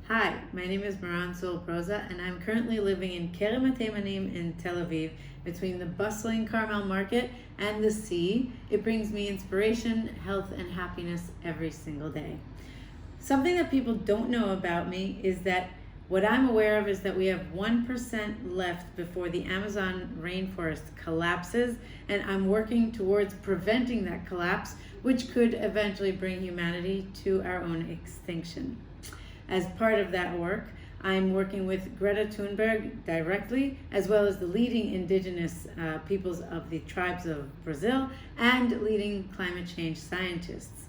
Hi, my name is Moran Sol Broza, and I'm currently living in Kerem Atemanim in Tel Aviv, between the bustling Carmel Market and the sea. It brings me inspiration, health, and happiness every single day. Something that people don't know about me is that what I'm aware of is that we have 1% left before the Amazon rainforest collapses, and I'm working towards preventing that collapse, which could eventually bring humanity to our own extinction. As part of that work, I'm working with Greta Thunberg directly, as well as the leading indigenous peoples of the tribes of Brazil and leading climate change scientists.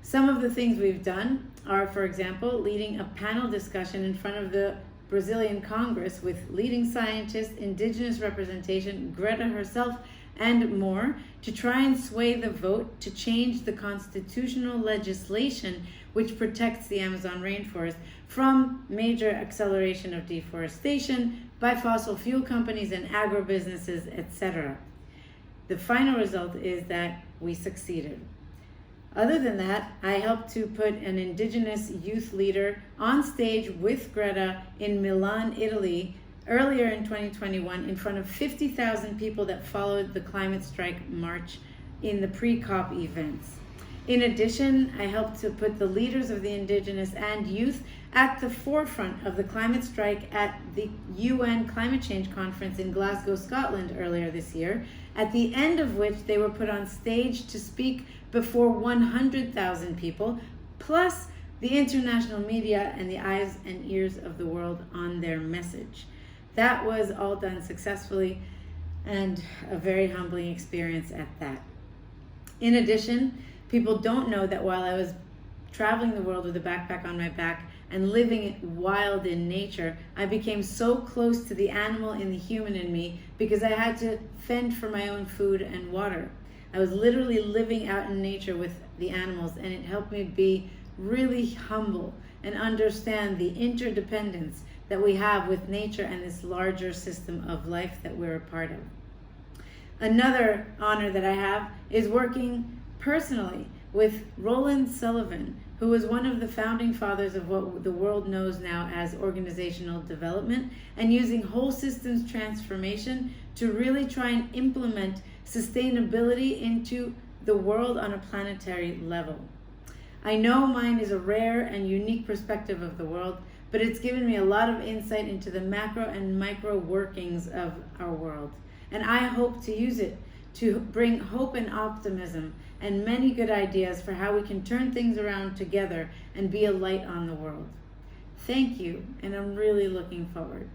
Some of the things we've done are, for example, leading a panel discussion in front of the Brazilian Congress with leading scientists, indigenous representation, Greta herself, and more, to try and sway the vote to change the constitutional legislation which protects the Amazon rainforest from major acceleration of deforestation by fossil fuel companies and agribusinesses, etc. The final result is that we succeeded. Other than that, I helped to put an indigenous youth leader on stage with Greta in Milan, Italy, earlier in 2021 in front of 50,000 people that followed the climate strike march in the pre-COP events. In addition, I helped to put the leaders of the indigenous and youth at the forefront of the climate strike at the UN Climate Change Conference in Glasgow, Scotland earlier this year, at the end of which they were put on stage to speak before 100,000 people, plus the international media and the eyes and ears of the world on their message. That was all done successfully, and a very humbling experience at that. In addition, people don't know that while I was traveling the world with a backpack on my back and living wild in nature, I became so close to the animal and the human in me because I had to fend for my own food and water. I was literally living out in nature with the animals, and it helped me be really humble and understand the interdependence that we have with nature and this larger system of life that we're a part of. Another honor that I have is working personally with Roland Sullivan, who was one of the founding fathers of what the world knows now as organizational development, and using whole systems transformation to really try and implement sustainability into the world on a planetary level. I know mine is a rare and unique perspective of the world, but it's given me a lot of insight into the macro and micro workings of our world. And I hope to use it to bring hope and optimism and many good ideas for how we can turn things around together and be a light on the world. Thank you, and I'm really looking forward.